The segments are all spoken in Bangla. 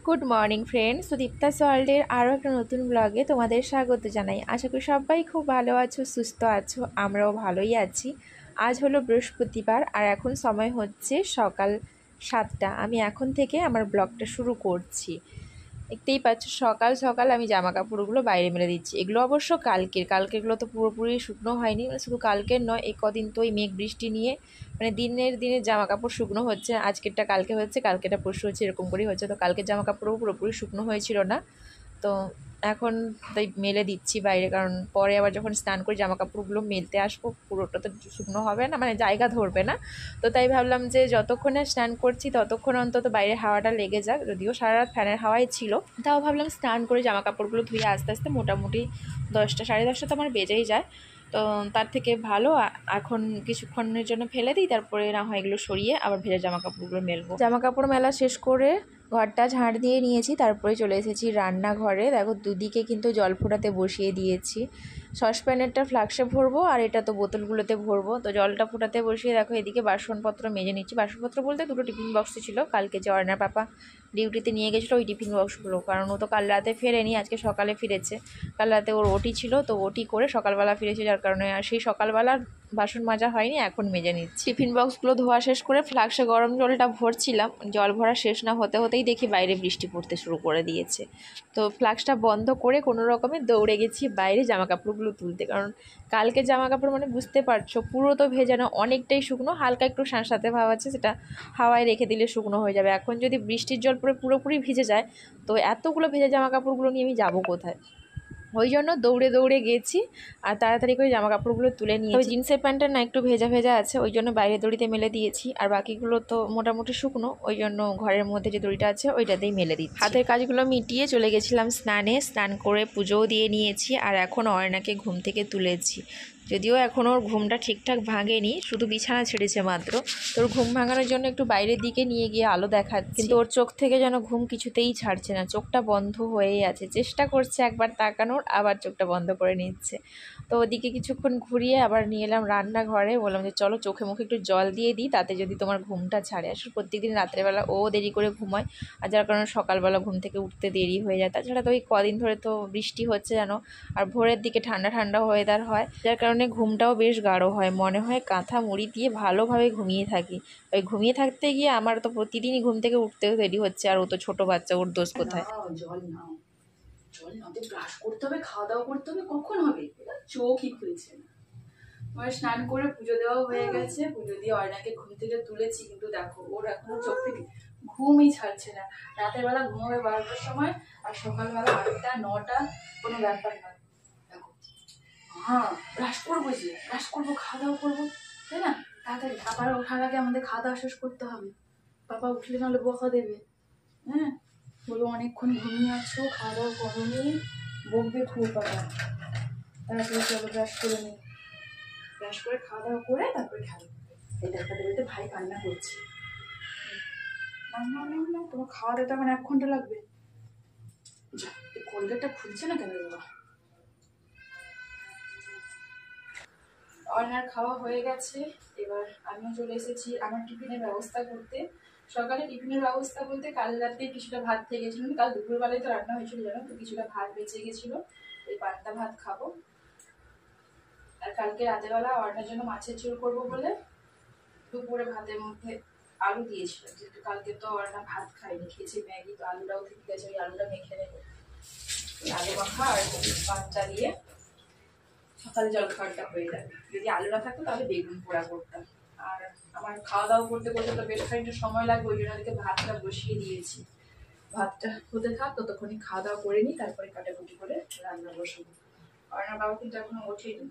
গুড মর্নিং ফ্রেন্ডস, সুদীপ্তাস ওয়ার্ল্ডের আরও একটা নতুন ব্লগে তোমাদের স্বাগত জানাই। আশা করি সবাই খুব ভালো আছো, সুস্থ আছো। আমরাও ভালোই আছি। আজ হলো বৃহস্পতিবার আর এখন সময় হচ্ছে সকাল 7টা। আমি এখন থেকে আমার ব্লগটা শুরু করছি। দেখতেই পাচ্ছ সকাল সকাল আমি জামা কাপড়গুলো বাইরে মেলে দিচ্ছি। এগুলো অবশ্য কালকেরগুলো তো পুরোপুরি শুকনো হয়নি, মানে শুধু কালকের নয়, এই কদিন তো এই মেঘ বৃষ্টি নিয়ে মানে দিনের দিনে জামা কাপড় শুকনো হচ্ছে। আজকেরটা কালকে হচ্ছে, কালকেটা পরশু হচ্ছে, এরকম করেই হচ্ছে। তো কালকের জামা কাপড়ও পুরোপুরি শুকনো হয়েছিল না, তো এখন তাই মেলে দিচ্ছি বাইরে। কারণ পরে আবার যখন স্নান করে জামা কাপড়গুলো মেলতে আসবো পুরোটা তো শুকনো হবে না, মানে জায়গা ধরবে না। তো তাই ভাবলাম যে যতক্ষণে স্নান করছি ততক্ষণ অন্তত বাইরে হাওয়াটা লেগে যাক। যদিও সারা রাত ফ্যানের হাওয়াই ছিল, তাও ভাবলাম স্নান করে জামা কাপড়গুলো ধুয়ে আস্তে আস্তে মোটামুটি 10টা সাড়ে 10টা তো আমার বেজেই যায়। তো তার থেকে ভালো এখন কিছুক্ষণের জন্য ফেলে দিই, তারপরে না হয় এগুলো সরিয়ে আবার ভেজা জামা কাপড়গুলো মেলবো। জামা কাপড় মেলা শেষ করে ঘরটা ঝাড় দিয়ে নিয়েছি, তারপরে চলে এসেছি রান্নাঘরে। দেখো দুদিকে কিন্তু জল ফোটাতে বসিয়ে দিয়েছি। সসপ্যানেরটা ফ্লাক্সে ভরবো আর এটা তো বোতলগুলোতে ভরবো। তো জলটা ফোটাতে বসিয়ে দেখো এদিকে বাসনপত্র মেজে নিচ্ছি। বাসনপত্র বলতে দুটো টিফিন বক্স ছিল, কালকে যে অর্ণার পাপা ডিউটিতে নিয়ে গেছিলো ওই টিফিন বক্সগুলো। কারণ ও তো কাল রাতে ফেরেনি, আজকে সকালে ফিরেছে। কাল রাতে ওর ওটি ছিল, তো ওটি করে সকালবেলা ফিরেছে, যার কারণে আর সেই সকালবেলা বাসন মাজা হয়নি, এখন মেজে নিচ্ছি। টিফিন বক্সগুলো ধোয়া শেষ করে ফ্লাক্সে গরম জলটা ভরছিলাম। জল ভরা শেষ না হতে হতেই দেখি বাইরে বৃষ্টি পড়তে শুরু করে দিয়েছে। তো ফ্লাক্সটা বন্ধ করে কোনো রকমে দৌড়ে গেছি বাইরে জামা কাপড়গুলো তুলতে। কারণ কালকে জামা কাপড় মানে বুঝতে পারছো পুরো তো ভেজানো, অনেকটাই শুকনো, হালকা একটু শাঁসাতে ভাব আছে, সেটা হাওয়ায় রেখে দিলে শুকনো হয়ে যাবে। এখন যদি বৃষ্টির জল পরে পুরোপুরি ভিজে যায় তো এতগুলো ভেজা জামা কাপড়গুলো নিয়ে আমি যাবো কোথায়? ওই জন্য দৌড়ে দৌড়ে গেছি আর তাড়াতাড়ি করে জামা কাপড়গুলো তুলে নিয়েছি। ওই জিন্সের প্যান্টটা না একটু ভেজা ভেজা আছে, ওই জন্য বাইরে দড়িতে মেলে দিয়েছি। আর বাকিগুলো তো মোটামুটি শুকনো, ওই জন্য ঘরের মধ্যে যে দড়িটা আছে ওইটাতেই মেলে দিচ্ছি। হাতের কাজগুলো মিটিয়ে চলে গেছিলাম স্নানে। স্নান করে পুজোও দিয়ে নিয়েছি আর এখন অর্ণাকে ঘুম থেকে তুলেছি। যদিও এখন ওর ঘুমটা ঠিকঠাক ভাঙেনি, শুধু বিছানা ছেড়েছে মাত্র। তোর ঘুম ভাঙানোর জন্য একটু বাইরের দিকে নিয়ে গিয়ে আলো দেখাচ্ছি, কিন্তু ওর চোখ থেকে যেন ঘুম কিছুতেই ছাড়ছে না, চোখটা বন্ধ হয়েই আছে। চেষ্টা করছে একবার তাকানোর, আবার চোখটা বন্ধ করে নিচ্ছে। তো ওদিকে কিছুক্ষণ ঘুরিয়ে আবার নিয়ে এলাম রান্নাঘরে। বললাম যে চলো চোখে মুখে একটু জল দিয়ে দিই, তাতে যদি তোমার ঘুমটা ছাড়ে। আসলে প্রত্যেকদিন রাত্রেবেলা ও দেরি করে ঘুমায়, আর যার কারণে সকালবেলা ঘুম থেকে উঠতে দেরি হয়ে যায়। তাছাড়া তো ওই কদিন ধরে তো বৃষ্টি হচ্ছে জানো, আর ভোরের দিকে ঠান্ডা ঠান্ডা ওয়েদার হয়, যার কারণে ঘুমটাও বেশ গাঢ় হয়। মনে হয় কাঁথা মুড়ি দিয়ে ভালোভাবে ঘুমিয়ে থাকি। ওই ঘুমিয়ে থাকতে গিয়ে আমার তো প্রতিদিনই ঘুম থেকে উঠতেও দেরি হচ্ছে, আর ও তো ছোটো বাচ্চা, ওর দোষ কোথায়? জল নাও, জল নাও, ব্রাশ করতে হবে, খাওয়া দাওয়া করতে হবে, কখন হবে? চোখই খুলছে না। আমার স্নান করে পুজো দেওয়া হয়ে গেছে, পুজো দিয়ে অয়নাকে ঘুম থেকে তুলেছি, কিন্তু দেখো ওর এখনো চোখ থেকে ঘুমই ছাড়ছে না। রাতের বেলা ঘুমাবে 12টার সময়, আর সকালবেলা 8টা 9টা কোনো ব্যাপার না। দেখো, হ্যাঁ ব্রাশ করবো, যে ব্রাশ করবো, খাওয়া দাওয়া করবো, তাই না? তাড়াতাড়ি পাপার ওঠার আগে আমাদের খাওয়া দাওয়া শেষ করতে হবে। পাপা উঠলে নাহলে বকা দেবে। হ্যাঁ, বলো অনেকক্ষণ ঘুমিয়ে আছো, খাওয়া দাওয়া করোনি, বকবে খুব পাপা। তাড়াতাড়ি চলো ব্রাশ করে নিই, ব্রাশ করে খাওয়া দাওয়া করে তারপরে খেলো। এই দেখাতে বলতে ভাই কান্না করছে। না না না না, তোমার খাওয়া দাওয়া আমার 1 ঘন্টা লাগবে। যা, এই কোলগেটটা খুলছে না কেন বাবা? অর্ণার খাওয়া হয়ে গেছে, এবার আমিও চলে এসেছি আমার টিফিনের ব্যবস্থা করতে। সকালে টিফিনের ব্যবস্থা বলতে কাল রাতে কিছুটা ভাত থেকে গেছিল, কাল দুপুরবেলায় তো রান্না হয়েছিল জানো, তো কিছুটা ভাত বেঁচে গেছিল, এই পান্তা ভাত খাবো। আর কালকে রাতেরবেলা অর্ণার জন্য মাছের ঝোল করবো বলে দুপুরে ভাতের মধ্যে আলু দিয়েছিলাম, যেহেতু কালকে তো অর্ণা ভাত খাইনি, খেয়েছি ম্যাগি, তো আলুটাও থেকে গেছে, ওই আলুটা মেখে নেবো। আলু মাখা আর পান্তা দিয়ে সকালে জলখাবারটা হয়ে যাবে। যদি আলু না থাকতো তাহলে বেগুন পোড়া করতাম। আর আমার খাওয়া দাওয়া করতে করতে তো বেশ খানিকটা সময় লাগবে, ওই জন্য ওদিকে ভাতটা বসিয়ে দিয়েছি। ভাতটা হতে থাক, ততক্ষণই খাওয়া দাওয়া করে নিই, তারপরে কাটাকুটি করে রান্না বসাবো। আর আমার বাবা কিন্তু এখনো ওঠেনি,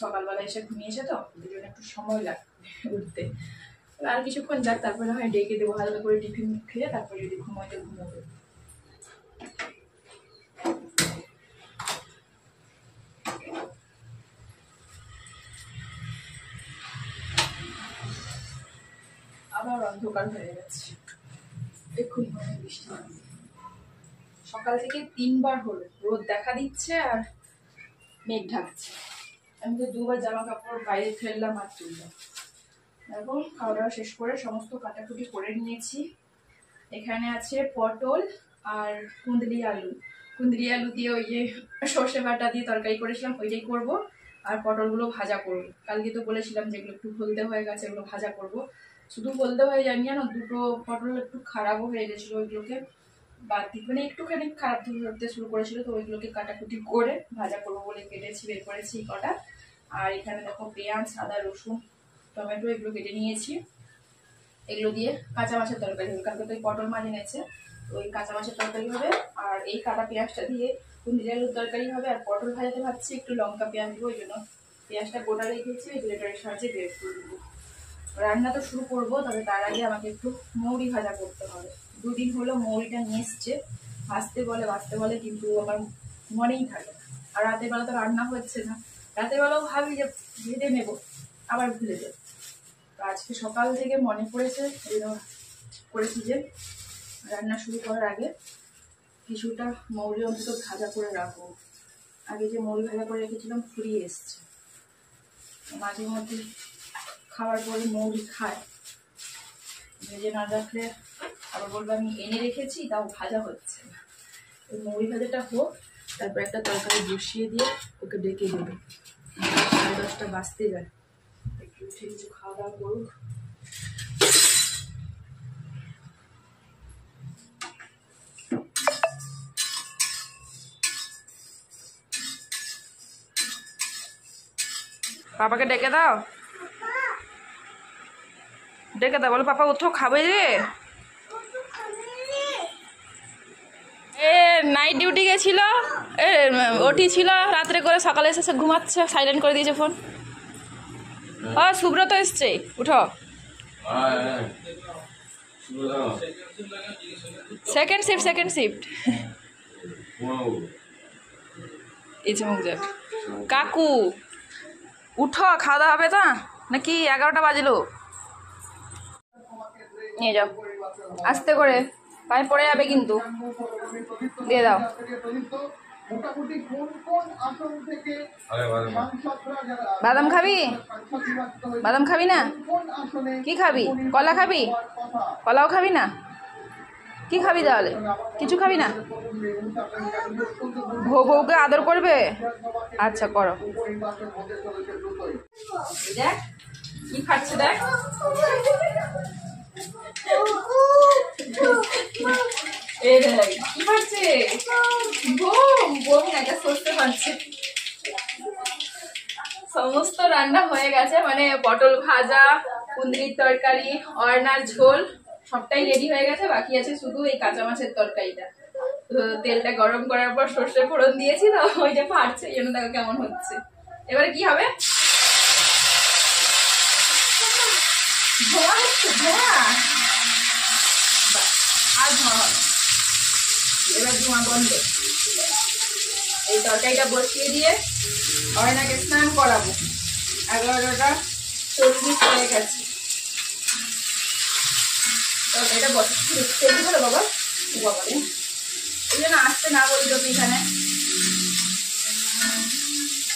সকালবেলা এসে ঘুমিয়েছে, তো ওদের জন্য একটু সময় লাগবে উঠতে। আর কিছুক্ষণ যাক, তারপরে হয় ডেকে দেবো হালকা করে, টিফিন খেয়ে তারপরে যদি ঘুমাইতে ঘুমাবে। আবার অন্ধকার হয়ে গেছে, এক্ষুনি মনে হয় বৃষ্টি নামবে। সকাল থেকে 3বার হলো রোদ দেখা দিচ্ছে আর মেঘ ঢাকছে। আমি তো 2বার জামা কাপড় বাইরে ফেললাম আর তুললাম। দেখো খাওয়া দাওয়া শেষ করে সমস্ত কাটাকুটি করে নিয়েছি, এখানে আছে পটল আর কুঁদরি আলু। কুঁদরি আলু দিয়ে ওই যে সর্ষে বাটা দিয়ে তরকারি করেছিলাম ওইটাই করব, আর পটলগুলো ভাজা করব। কালকে তো বলেছিলাম যেগুলো একটু হলদে হয়ে গেছে এগুলো ভাজা করব। শুধু হলদে হয়ে যায়নি জানো, দুটো পটল একটু খারাপও হয়ে গেছিলো, ওইগুলোকে বাদ দিয়ে মানে একটুখানি খারাপ ধরতে শুরু করেছিল, তো ওইগুলোকে কাটাকুটি করে ভাজা করবো বলে কেটেছি, বের করেছি কটা। আর এখানে দেখো পেঁয়াজ, আদা, রসুন, টমেটো এগুলো কেটে নিয়েছি। এগুলো দিয়ে কাঁচা মাছের তরকারি হবে, কালকে তো ওই পটল মাছ এনেছে, তো ওই কাঁচা মাছের তরকারি হবে। আর এই কাটা পেঁয়াজটা দিয়ে কুঁদরি আলুর তরকারি হবে। আর পটল ভাজাতে ভাবছি একটু লঙ্কা পেঁয়াজ দেবো, ওই জন্য পেঁয়াজটা গোটা রেখেছি, ওই গ্রেটারের সাহায্যে বের করে দেবো। রান্না তো শুরু করবো, তবে তার আগে আমাকে একটু মৌরি ভাজা করতে হবে। দুদিন হলো মৌরিটা নিয়ে এসছে, ভাজতে বলে কিন্তু আমার মনেই থাকে না। আর রাতের বেলা তো রান্না হচ্ছে না, রাতের বেলাও ভাবি যে ভেজে নেবো, আবার ভুলে যাই। তো আজকে সকাল থেকে মনে পড়েছে, এই জন্য করেছি যে রান্না শুরু করার আগে কিছুটা মৌরি অন্তত ভাজা করে রাখবো। আগে যে মৌরি ভাজা করে রেখেছিলাম ফুরিয়ে এসছে, মাঝে মধ্যে খাওয়ার পরে মৌরি খায়, ভেজে না রাখলে আবার বলবো আমি এনে রেখেছি তাও ভাজা হচ্ছে না। ওই মৌরি ভাজাটা হোক, তারপর একটা তরকারি বসিয়ে দিয়ে ওকে ডেকে দেবে। 10:30 বাজতে যায়, একটু উঠে কিছু খাওয়া দাওয়া করুক। পাপাকে ডেকে দাও, ডেকে দাও, বলো পাপা উঠো, খাবে রে। এ নাইট ডিউটি গেছিল, এ ওটি ছিল রাত্রে করে, সকালে এসে ঘুমাচ্ছে, সাইলেন্ট করে দিয়েছে ফোন। ও সুব্রত এসছে, উঠো। সেকেন্ড শিফট এই যে মুখ যাক। কাকু উঠো, খাওয়া দাওয়া হবে তো নাকি? 11টা বাজলো। নিয়ে যাও আস্তে করে, পায়ে পড়ে যাবে কিন্তু। দিয়ে দাও। বাদাম খাবি? বাদাম খাবি না? কি খাবি? কলা খাবি? কলাও খাবি না? কি খাবি তাহলে? কিছু খাবি না? বউকে আদর করবে? আচ্ছা করো। দেখ কি খাচ্ছে, দেখ কি খাচ্ছে? সমস্ত রান্না হয়ে গেছে, মানে পটল ভাজা, কুঁদরির তরকারি, অর্নার ঝোল সবটাই রেডি হয়ে গেছে। বাকি আছে শুধু এই কাঁচা মাছের তরকারিটা। তো তেলটা গরম করার পর সর্ষে ফোড়ন দিয়েছি, তো ওইটা ফাটছে, এই জন্য দেখো কেমন হচ্ছে। এবারে কি হবে? ধোঁয়া হচ্ছে, ধোঁয়া। আর ধোঁয়া হবে, এবার ধোঁয়া বন্ধ। এই তরকারিটা বসিয়ে দিয়ে অর্ণাকে স্নান করাবো। 11:40 হয়ে গেছে। তরকারিটা বসে বলো বাবা, বাবা এই জন্য আসতে না বলি তোকে, এখানে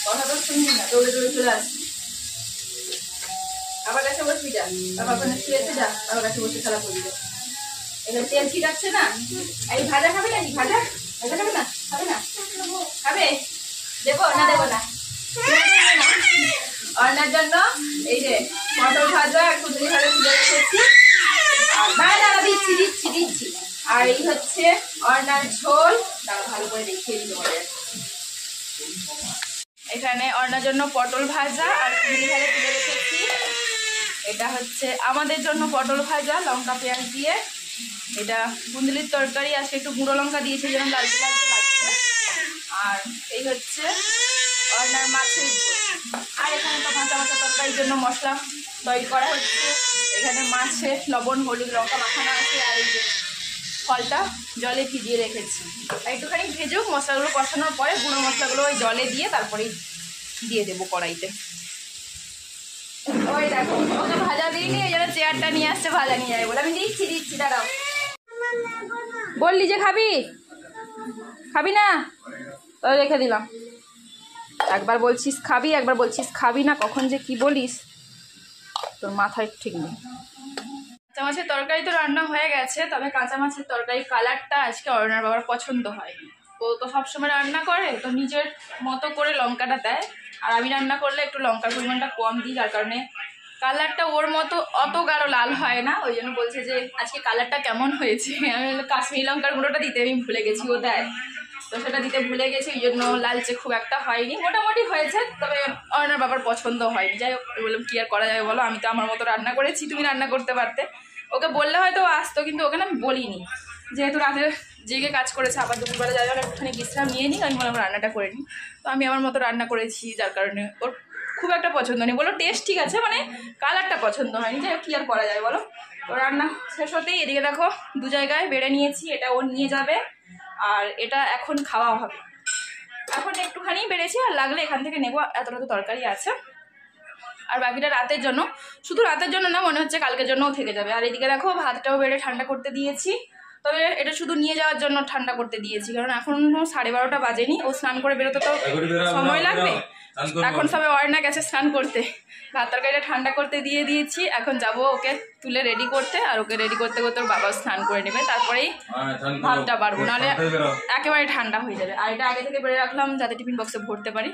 কথা তো শুনবি না, দৌড়ে দৌড়ে চলে আসবি। বাবার কাছে বসবি, যা বাবার ওখানে শুয়েছে, যা বাবার কাছে বসে খেলা করবি। এবার তেল ছিটাচ্ছে না। এই ভাজা খাবে নাকি? ভাজা ভাজা খাবে না? খাবে না? খাবে? দেবো না? দেবো না? অর্ণার জন্য এই যে পটল ভাজা আর কুঁদরি ভাজা তুলে রেখেছি। না না দিচ্ছি দিচ্ছি দিচ্ছি। আর এই হচ্ছে অর্ণার ঝোল, দাঁড়া ভালো করে দেখিয়ে দিতে পারে। এখানে অর্ণার জন্য পটল ভাজা আর কুঁদরি ভাজা তুলে রেখেছি। এটা হচ্ছে আমাদের জন্য পটল ভাজা লঙ্কা পেঁয়াজ দিয়ে। এটা কুঁদরির তরকারি, আজকে একটু গুঁড়ো লঙ্কা দিয়েছে যেন লালচে লালচে লাগছে। আর এই হচ্ছে অর্ণার মাছের ঝোল। আর এখানে তো কাঁচা মাছের তরকারির জন্য মশলা তৈরি করা হচ্ছে। এখানে মাছে লবণ হলুদ লঙ্কা মাখানো আছে, আর এই যে ফলটা জলে ভিজিয়ে রেখেছি। আর একটুখানি ভেজুক, মশলাগুলো কষানোর পরে গুঁড়ো মশলাগুলো ওই জলে দিয়ে তারপরেই দিয়ে দেবো কড়াইতে। ওই দেখো ওকে ভাজা দিইনি, এই জন্য চেয়ারটা নিয়ে আসছে ভাজা নিয়ে যাবে বলে। আমি দিচ্ছি দিচ্ছি, দাঁড়াও। বললি যে খাবি, খাবি না? তাহলে রেখে দিলাম। একবার বলছিস খাবি, একবার বলছিস খাবি না, কখন যে কি বলিস তোর মাথায় ঠিক নেই। কাঁচা মাছের তরকারি তো রান্না হয়ে গেছে, তবে কাঁচা মাছের তরকারি কালারটা আজকে অরুণার বাবার পছন্দ হয়নি। ও তো সবসময় রান্না করে তো নিজের মতো করে লঙ্কাটা দেয়, আর আমি রান্না করলে একটু লঙ্কার পরিমাণটা কম দিই, যার কারণে কালারটা ওর মতো অত গাঢ় লাল হয় না। ওই জন্য বলছে যে আজকে কালারটা কেমন হয়েছে। আমি কাশ্মীরি লঙ্কার গুঁড়োটা দিতে আমি ভুলে গেছি, ও দেয় তো সেটা দিতে ভুলে গেছি, ওই জন্য লালচে খুব একটা হয়নি, মোটামুটি হয়েছে, তবে অরুণার বাবার পছন্দ হয়নি। যাই হোক, বললাম কি আর করা যাবে বলো, আমি তো আমার মতো রান্না করেছি, তুমি রান্না করতে পারতে। ওকে বললে হয়তো ও আসতো, কিন্তু ওকে না আমি বলিনি, যেহেতু রাতে জেগে কাজ করেছে, আবার দুপুরবেলা যাই হোক একটুখানি বিশ্রাম নিয়ে নিই, আমি বললাম রান্নাটা করে নিই। তো আমি আমার মতো রান্না করেছি, যার কারণে ওর খুব একটা পছন্দ নেই। বলো টেস্ট ঠিক আছে, মানে কালারটা পছন্দ হয়নি। যাই হোক কি আর করা যায় বলো। তো রান্না শেষ হতেই এদিকে দেখো 2 জায়গায় বেড়ে নিয়েছি, এটা ও নিয়ে যাবে আর এটা এখন খাওয়া হবে। এখন একটুখানি বেড়েছি, আর লাগলে এখান থেকে নেবো, এতটা তো তরকারি আছে। আর বাকিটা রাতের জন্য, শুধু রাতের জন্য না, মনে হচ্ছে কালকের জন্যও থেকে যাবে। আর এদিকে দেখো ভাতটাও বেড়ে ঠান্ডা করতে দিয়েছি, তবে এটা শুধু নিয়ে যাওয়ার জন্য ঠান্ডা করতে দিয়েছি, কারণ এখন 12:30 বাজেনি, ও স্নান করে বেরোতে তো সময় লাগবে। এখন সবাই অর্ণা গেছে স্নান করতে, ভাত তরকারিটা ঠান্ডা করতে দিয়ে দিয়েছি, এখন যাব ওকে তুলে রেডি করতে, আর ওকে রেডি করতে করতে ওর বাবা স্নান করে নেবে, তারপরেই ভাতটা বাড়বো, নাহলে একেবারে ঠান্ডা হয়ে যাবে। আর এটা আগে থেকে বেড়ে রাখলাম যাতে টিফিন বক্সে ভরতে পারি।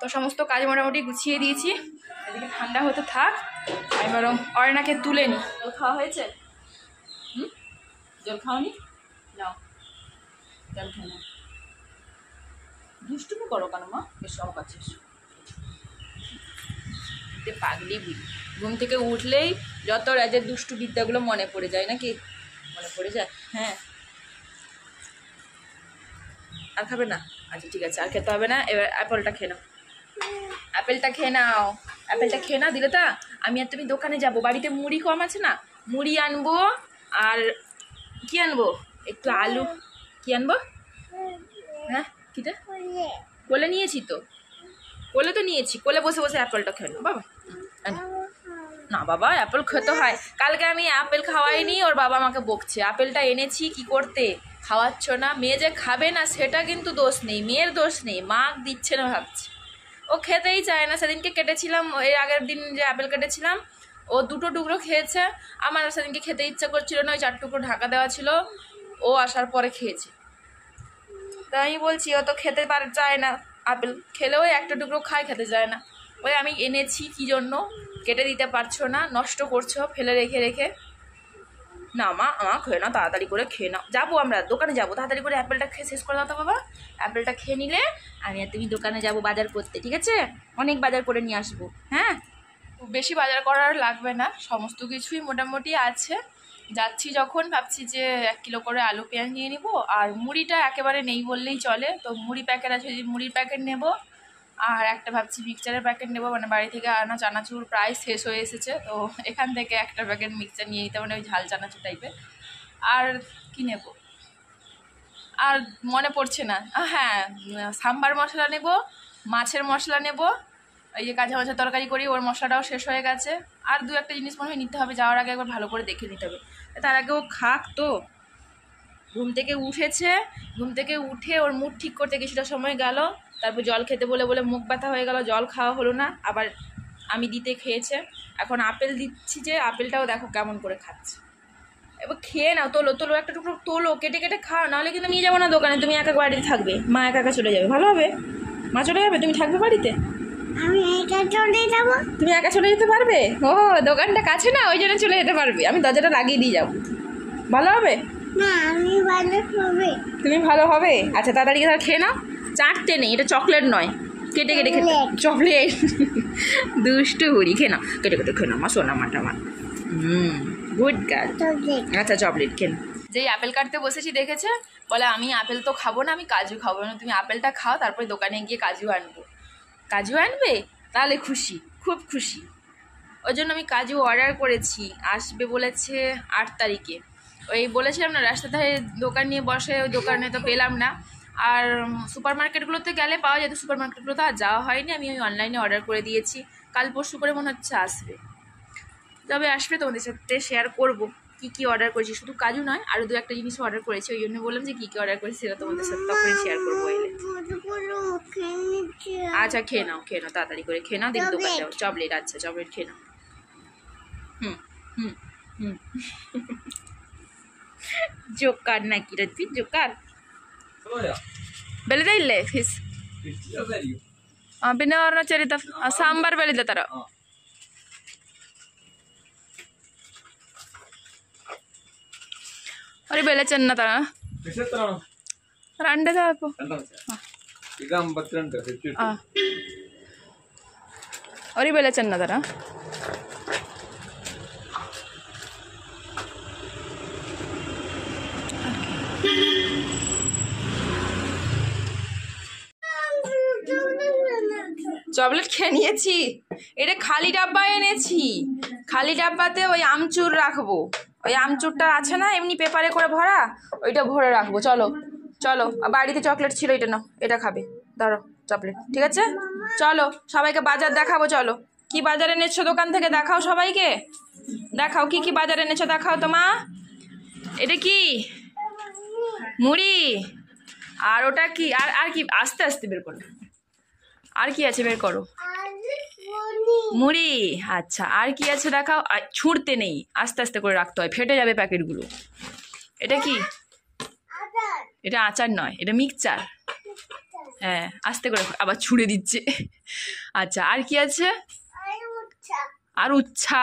তো সমস্ত কাজ মোটামুটি গুছিয়ে দিয়েছি, এদিকে ঠান্ডা হতে থাক, আমি বরং অর্ণাকে তুলে নিই। জল খাওয়া হয়েছে? জল খাওনি? নাও জল খেয়ে নাও। দুষ্টুমি করো কেন মা? বেশ শখ আছে, পাগলি বুড়ি। ঘুম থেকে উঠলেই যত রাজের দুষ্টু বিদ্যাগুলো মনে পড়ে যায়, নাকি মনে পড়ে যায়? হ্যাঁ, আর খাবে না? আচ্ছা ঠিক আছে, আর খেতে হবে না। এবার অ্যাপেলটা খেয়ে নাও, অ্যাপেলটা খেয়ে নাও, অ্যাপেলটা খেয়ে নাও। দিলে তা আমি আর তুমি দোকানে যাব, বাড়িতে মুড়ি কম আছে না, মুড়ি আনবো, আর কি আনবো, একটু আলু, কি আনবো? হ্যাঁ কিটা কোলে নিয়েছি তো, কোলে তো নিয়েছি, কোলে বসে বসে অ্যাপেলটা খেয়ে নাও বাবা। না বাবা, অ্যাপেল খেতে হয়। কালকে আমি অ্যাপেল খাওয়াইনি, ওর বাবা আমাকে বকছে, আপেলটা এনেছি কি করতে, খাওয়াচ্ছ না। মেয়ে যে খাবে না সেটা কিন্তু দোষ নেই, মেয়ের দোষ নেই, মা দিচ্ছে না ভাবছি। ও খেতেই চায় না। সেদিনকে কেটেছিলাম, এর আগের দিন যে আপেল কেটেছিলাম, ও 2 টুকরো খেয়েছে, আমার সেদিনকে খেতে ইচ্ছা করছিল না, ওই 4 টুকরো ঢাকা দেওয়া ছিল, ও আসার পরে খেয়েছে। তাই আমি বলছি ও তো খেতে চায় না, আপেল খেলেও 1টা টুকরো খায়, খেতে চায় না। ওই আমি এনেছি কি জন্য, কেটে দিতে পারছো না, নষ্ট করছো ফেলে রেখে রেখে। না মা, আমার খেয়ে নাও, তাড়াতাড়ি করে খেয়ে নাও, যাবো আমরা দোকানে যাবো, তাড়াতাড়ি করে অ্যাপেলটা খেয়ে শেষ করে দাও তো বাবা। অ্যাপেলটা খেয়ে নিলে আমি আর তুমি দোকানে যাবো বাজার করতে, ঠিক আছে? অনেক বাজার করে নিয়ে আসবো। হ্যাঁ, বেশি বাজার করার লাগবে না, সমস্ত কিছুই মোটামুটি আছে। যাচ্ছি যখন ভাবছি যে 1 কিলো করে আলু পেঁয়াজ নিয়ে নিব, আর মুড়িটা একেবারে নেই বললেই চলে, তো মুড়ি প্যাকেট আছে, যদি মুড়ির প্যাকেট নেব, আর একটা ভাবছি মিক্সচারের প্যাকেট নেবো, মানে বাড়ি থেকে আনা চানাচুর প্রায় শেষ হয়ে এসেছে, তো এখান থেকে একটা প্যাকেট মিক্সচার নিয়ে নিতে, মানে ওই ঝাল চানাচুর টাইপের। আর কি নেব আর মনে পড়ছে না। হ্যাঁ, সাম্বার মশলা নেব, মাছের মশলা নেব, এই যে কাঁচা মাছের তরকারি করি ওর মশলাটাও শেষ হয়ে গেছে, আর 2-1টা জিনিস মনে হয় নিতে হবে, যাওয়ার আগে একবার ভালো করে দেখে নিতে হবে। তার আগে ও খাক তো। ঘুম থেকে উঠেছে, ঘুম থেকে উঠে ওর মুড ঠিক করতে কিছুটা সময় গেল, তারপর জল খেতে বলে বলে মুখ ব্যথা হয়ে গেল, জল খাওয়া হলো না, আবার আমি দিতে খেয়েছে। এখন আপেল দিচ্ছি, যে আপেলটাও দেখো কেমন করে খাচ্ছে। এবার খেয়ে নাও, তোলো তোলো, একটা টুকরো তোলো, কেটে কেটে খাও, নাহলে কিন্তু নিয়ে যাবো না দোকানে, তুমি একা বাড়িতে থাকবে, মা একা একা চলে যাবে, ভালো হবে? মা চলে যাবে, তুমি থাকবে বাড়িতে? আমি একা চলে যাব। তুমি একা চলে যেতে পারবে? ও দোকানটা কাছে না, ওই জন্য চলে যেতে পারবে, আমি দরজাটা লাগিয়ে দিয়ে যাবো, ভালো হবে? না, আমি ভালো হবে। তুমি ভালো হবে? আচ্ছা তাড়াতাড়ি তাহলে খেয়ে নাও। চাটতে নেই, এটা চকলেট নয়, কেটে কেটে খেতে, চকলেট। দুষ্টু বুড়ি, খেয়ে নাও, কেটে কেটে খেয়ে নাও, মা সোনা মাটা মা। Good girl. আচ্ছা চকলেট খেয়ে নাও। যেই আপেল কাটতে বসেছি দেখেছে, বলে আমি আপেল তো খাবো না, আমি কাজু খাবো না, তুমি আপেলটা খাও, তারপরে দোকানে গিয়ে কাজু আনবো। কাজু আনবে? তাহলে খুশি, খুব খুশি। ওই জন্য আমি কাজু অর্ডার করেছি, আসবে বলেছে 8 তারিখে। ওই বলেছিলাম না রাস্তা ধারে দোকান নিয়ে বসে, ওই দোকানে তো পেলাম না। আর সুপার মার্কেটগুলোতে গেলে পাওয়া যেত, সুপার মার্কেটগুলোতে আর যাওয়া হয়নি, আমি ওই অনলাইনে অর্ডার করে দিয়েছি, কাল পরশু করে মনে হচ্ছে আসবে। তবে আসবে তোমাদের সাথে শেয়ার করবো কী কী অর্ডার করেছি, শুধু কাজু নয়, আরও 2-1টা জিনিস অর্ডার করেছি, ওই জন্য বললাম যে কী কী অর্ডার করেছি সেটা তোমাদের সাথে তখনই শেয়ার করবো এলে। আচ্ছা খেয়ে নাও, খেয়ে নাও, তাড়াতাড়ি করে খেয়ে নাও, দিন দোকান যাও। চকলেট? আচ্ছা চকলেট খেয়ে নাও। হুম হুম ಜೋಕಾರ್ ನಾಕಿರತ್ತಿ ಜೋಕಾರ್ ಬೆಳೆದ ಇಲ್ಲೇ ಫಿಸ್ പിന്നെ പറഞ്ഞ ചെറിയ സാമ്പാർ ಬೆಳೆದ ತರ ഒരു വെളിച്ചെണ്ണ ತರ രണ്ടതാ ഇപ്പൊ ഒരു വെളിച്ചെണ്ണ ತರ চকলেট খেয়ে নিয়েছি, এটা খালি ডাব্বা এনেছি, খালি ডাব্বাতে ওই আমচুর রাখবো, ওই আমচুরটা আছে না এমনি পেপারে করে ভরা, ওইটা ভরে রাখবো। চলো চলো, বাড়িতে চকলেট ছিল, এটা নাও, এটা খাবে, ধরো চকলেট, ঠিক আছে? চলো সবাইকে বাজার দেখাবো, চলো কি বাজার এনেছো দোকান থেকে দেখাও, সবাইকে দেখাও কি কি বাজার এনেছো, দেখাও তো মা। এটা কি মুড়ি, আর ওটা কি, আর আর কি, আস্তে আস্তে বের করো, আর কি আছে বের করো, মুড়ি, আচ্ছা আর কি আছে দেখাও, আর ছুঁড়তে নেই, আস্তে আস্তে করে রাখতে হয়, ফেটে যাবে প্যাকেটগুলো। এটা কি, এটা আচার নয়, এটা মিক্সচার, হ্যাঁ আস্তে করে, আবার ছুঁড়ে দিচ্ছে। আচ্ছা আর কি আছে, আর উচ্ছা,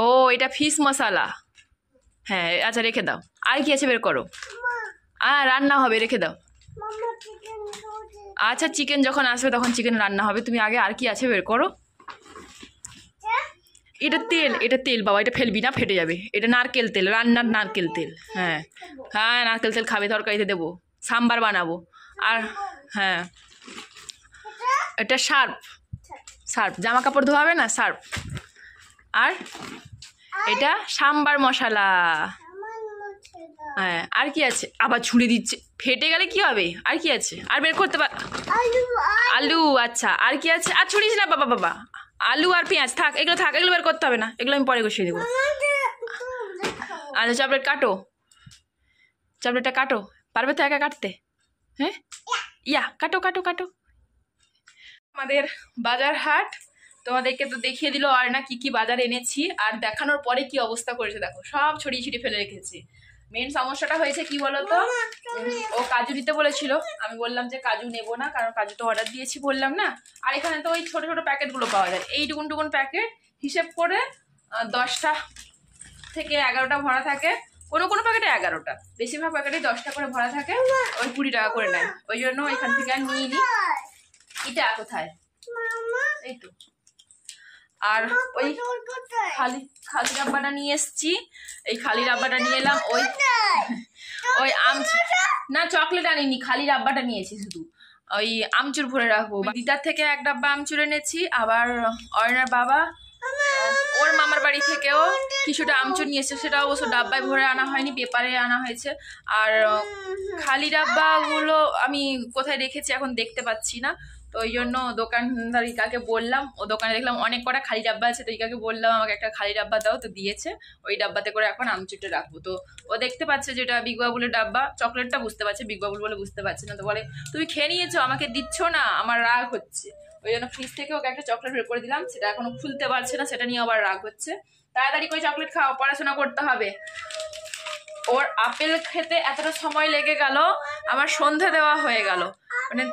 ও এটা ফিশ মশলা, হ্যাঁ আচ্ছা রেখে দাও। আর কি আছে বের করো, রান্না হবে, রেখে দাও। আচ্ছা চিকেন যখন আসবে তখন চিকেন রান্না হবে, তুমি আগে আর কি আছে বের করো। এটা তেল, এটা তেল বাবা, এটা ফেলবি না, ফেটে যাবে, এটা নারকেল তেল, রান্নার নারকেল তেল, হ্যাঁ হ্যাঁ নারকেল তেল খাবে, তরকারিতে দেবো, সাম্বার বানাবো। আর হ্যাঁ এটা সার্ফ, সার্ফ জামা কাপড় ধোয়াবে না, সার্ফ। আর এটা সাম্বার মশলা, হ্যাঁ আর কি আছে, আবার ছুঁড়ে দিচ্ছে, ফেটে গেলে কি হবে, আর কি আছে, আর বের করতে পার, আলু, আচ্ছা আর কি আছে, আর ছুড়িস না বাবা, বাবা আলু আর পেঁয়াজ থাক, এগুলো থাক, এগুলো বের করতে হবে না, এগুলো আমি পরে কষিয়ে দেবো। আচ্ছা চকলেট কাটো, চকলেটটা কাটো, পারবে তো একা কাটতে, হ্যাঁ ইয়া কাটো কাটো কাটো। আমাদের বাজার হাট তোমাদেরকে তো দেখিয়ে দিল, আর না কি কি বাজার এনেছি, আর দেখানোর পরে কি অবস্থা করেছে দেখো, সব ছড়িয়ে ছিটিয়ে ফেলে রেখেছি। মেন সমস্যাটা হয়েছে কি বলতো, ও কাজু দিতে বলেছিল, আমি বললাম যে কাজু নেবো না, কারণ কাজু তো অর্ডার দিয়েছি বললাম না। আর এখানে তো ওই ছোট ছোট প্যাকেটগুলো পাওয়া যায়, এই টুকুন টুকুন প্যাকেট হিসেব করে 10টা থেকে 11টা ভরা থাকে, কোনো কোনো প্যাকেটে 11টা, বেশিরভাগ প্যাকেটে 10টা করে ভরা থাকে, ওই 20 টাকা করে নেয়, ওই জন্য এখান থেকে আর নিয়ে নিই। এটা কোথায়, এই তো। আর ওই খালি খালি ডাব্বাটা নিয়ে এসছি, এই খালি ডাব্বাটা নিয়ে এলাম, ওই ওই না চকলেট আনিনি, খালি ডাব্বাটা নিয়েছি, শুধু ওই আমচুর ভরে রাখবো। দিদার থেকে 1 ডাব্বা আমচুর এনেছি, আবার অয়নার বাবা ওর মামার বাড়ি থেকেও কিছুটা আমচুর নিয়ে এসেছে, সেটা অবশ্য ডাব্বায় ভরে আনা হয়নি, পেপারে আনা হয়েছে। আর খালি ডাব্বাগুলো আমি কোথায় রেখেছি এখন দেখতে পাচ্ছি না, তো ওই জন্য দোকানদার ইকাকে বললাম, ও দোকানে দেখলাম অনেক কটা খালি ডাব্বা আছে, তো ইকাকে বললাম আমাকে একটা খালি ডাব্বা দাও, তো দিয়েছে, ওই ডাব্বাতে করে এখন আমচুরটা রাখবো। তো ও দেখতে পাচ্ছে যেটা বিগ বাবুলের ডাব্বা, চকলেটটা বুঝতে পারছে, বিগ বাবুল বলে বুঝতে পারছে না, তো বলে তুমি খেয়ে নিয়েছো, আমাকে দিচ্ছ না, আমার রাগ হচ্ছে। ওই জন্য ফ্রিজ থেকে ওকে একটা চকলেট বের করে দিলাম, সেটা এখনো খুলতে পারছে না, সেটা নিয়ে আবার রাগ হচ্ছে। তাড়াতাড়ি করে চকলেট খাও, পড়াশোনা করতে হবে। ওর আপেল খেতে এতটা সময় লেগে গেল, আমার সন্ধে দেওয়া হয়ে গেল, মানে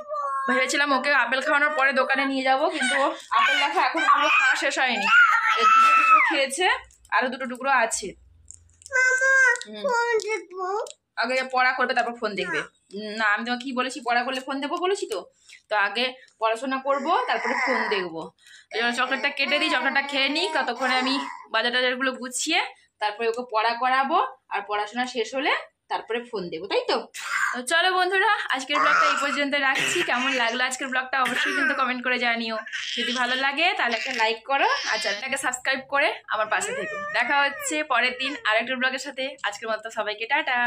ভেবেছিলাম ওকে আপেল খাওয়ানোর পরে দোকানে নিয়ে যাব, কিন্তু আপেল দেখা এখন পুরো খাওয়া শেষ হয়নি, 2 টুকরো খেয়েছে, আরো 2 টুকরো আছে। আগে পড়া করবে তারপর ফোন দেখবে, না আমি তোমাকে কি বলেছি, পড়া করলে ফোন দেবো বলেছি, তো তো আগে পড়াশোনা করব তারপরে ফোন দেখবো। এই জন্য চকলেটটা কেটে দিই, চকলেটটা খেয়ে নিই, ততক্ষণে আমি বাজার টাজারগুলো গুছিয়ে তারপরে ওকে পড়া করাবো, আর পড়াশোনা শেষ হলে তারপরে ফোন দেবো, তাই তো? চলো বন্ধুরা, আজকের ব্লগটা এই পর্যন্ত রাখছি। কেমন লাগলো আজকের ব্লগটা অবশ্যই কিন্তু কমেন্ট করে জানিও, যদি ভালো লাগে তাহলে একটা লাইক করো, আর চ্যানেলটাকে সাবস্ক্রাইব করে আমার পাশে থেকো। দেখা হচ্ছে পরের দিন আরেকটা ব্লগের সাথে, আজকের মতো সবাইকে টাটা।